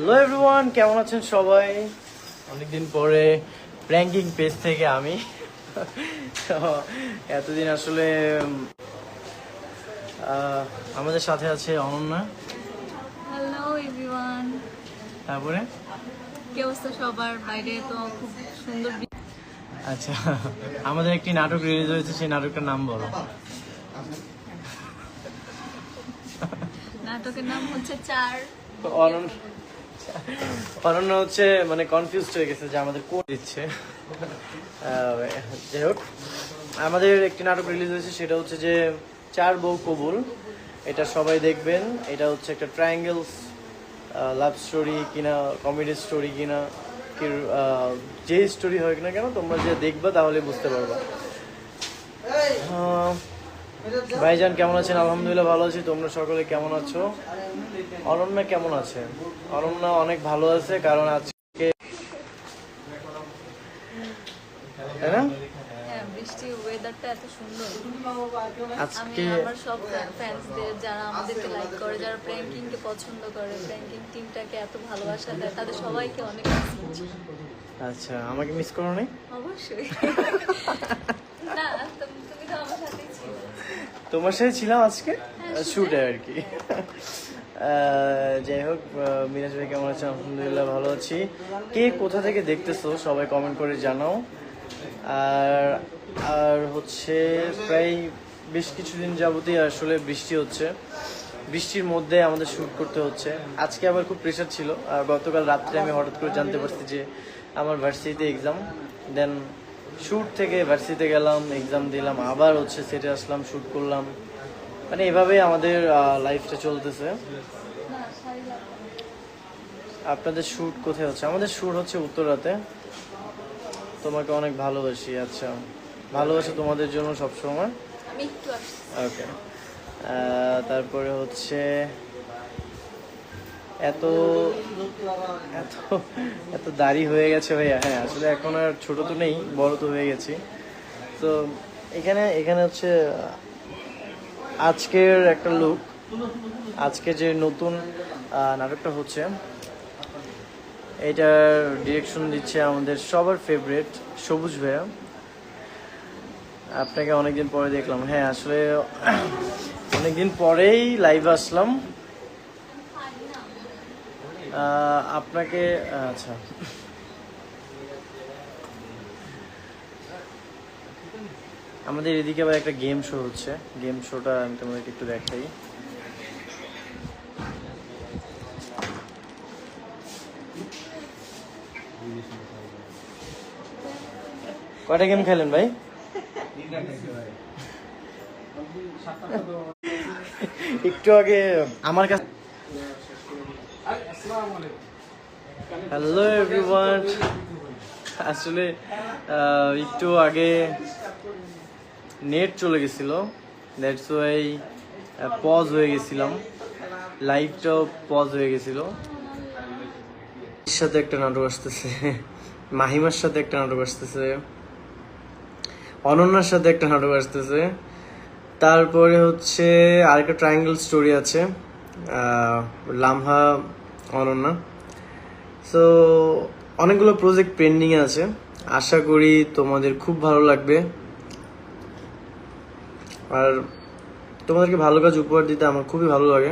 Hello everyone, কেমন আছেন সবাই? অনেকদিন পরে প্র্যাঙ্কিং পেজ থেকে আমি তো এতদিন আসলে আমাদের সাথে আছে অনন্যা। হ্যালো এভরিওয়ান, তারপরে কি অবস্থা সবার? বাইরে তো খুব সুন্দর আচ্ছা, আমাদের একটি নাটক রিলিজ হয়েছে, সেই নাটকটার নাম বলো। নাটকের নাম হচ্ছে চার। অনন্যা হচ্ছে মানে কনফিউজড হয়ে গেছে যে আমাদের কোড দিচ্ছে। যাই হোক, আমাদের একটি নাটক রিলিজ হয়েছে, সেটা হচ্ছে যে চার বউ কবুল। এটা সবাই দেখবেন। এটা হচ্ছে একটা ট্রায়াঙ্গেলস লাভ স্টোরি কিনা কমেডি স্টোরি কিনা কি যে স্টোরি হয় না কেন, তোমরা যে দেখবা তাহলে বুঝতে পারবা। ভাইজান কেমন আছেন? আলহামদুলিল্লাহ ভালো আছি। তোমরা সকলে কেমন আছো? অনন্যা কেমন আছে? অনন্যা অনেক ভালো আছে, কারণ আজকে তাই না, হ্যাঁ, বৃষ্টি ওয়েদারটা এত সুন্দর। আমি আজকে আমার সব ফ্যান্সদের, যারা আমাদেরকে লাইক করে, যারা প্র্যাঙ্কিং কে পছন্দ করে, প্র্যাঙ্কিং টিমটাকে এত ভালোবাসা দেয়, তাদের সবাইকে অনেক miss করছি। আচ্ছা, আমাকে মিস করো নাই? অবশ্যই না, তুমি তো আমার সাথেই ছিলে। তোমার সাথে ছিলাম আজকে শুটে আর কি। যাই হোক, মিরাজ ভাই কেমন আছেন? আলহামদুলিল্লাহ ভালো আছি। কে কোথা থেকে দেখতেছো সবাই কমেন্ট করে জানাও। আর আর হচ্ছে প্রায় বেশ কিছুদিন যাবতই আসলে বৃষ্টি হচ্ছে, বৃষ্টির মধ্যে আমাদের শ্যুট করতে হচ্ছে। আজকে আবার খুব প্রেশার ছিল। গতকাল রাত্রে আমি হঠাৎ করে জানতে পারছি যে আমার ভার্সিটিতে এক্সাম। দেন শ্যুট থেকে ভার্সিটিতে গেলাম, এক্সাম দিলাম, আবার হচ্ছে সেটে আসলাম, শ্যুট করলাম। মানে এভাবেই আমাদের লাইফটা চলতেছে। আপনাদের শ্যুট কোথায় হচ্ছে? আমাদের শ্যুট হচ্ছে উত্তরাতে। তোমাকে অনেক ভালোবাসি। আচ্ছা, ভালোবাসা তোমাদের জন্য সবসময়। আমি একটু আসছি। ওকে। তারপরে হচ্ছে এত এত এত দাড়ি হয়ে গেছে ভাইয়া। হ্যাঁ, আসলে এখন আর ছোট তো নেই, বড় তো হয়ে গেছি। তো এখানে এখানে হচ্ছে আজকের একটা লুক। আজকে যে নতুন নাটকটা হচ্ছে, এটার ডিরেকশন দিচ্ছে আমাদের সবার ফেভারিট সবুজ ভাইয়া। আপনাকে অনেকদিন পরে দেখলাম। হ্যাঁ, আসলে অনেকদিন পরেই লাইভে আসলাম। আপনাকে আচ্ছা, আমাদের এদিকে আবার একটা গেম শো হচ্ছে। গেম শোটা আমি তোমাদেরকে একটু দেখাই। কয়টা গেম খেলেন ভাই? একটু আগে আমার কাছে। হ্যালো এভরিওয়ান, আসলে একটু আগে নেট চলে গেছিল, দ্যাটস ওয়াই পজ হয়ে গেছিলাম, লাইভটাও পজ হয়ে গেছিল। সাথে একটা নাটক আসতেছে, মাহিমার সাথে একটা নাটক আসতেছে, অনন্যার সাথে একটা নাটক আসতেছে, তারপরে হচ্ছে আরেকটা ট্রায়াঙ্গেল স্টোরি আছে, লামহা অনন্যা। সো অনেকগুলো প্রজেক্ট পেন্ডিং আছে, আশা করি তোমাদের খুব ভালো লাগবে। আর তোমাদেরকে ভালো কাজ উপহার দিতে আমার খুবই ভালো লাগে।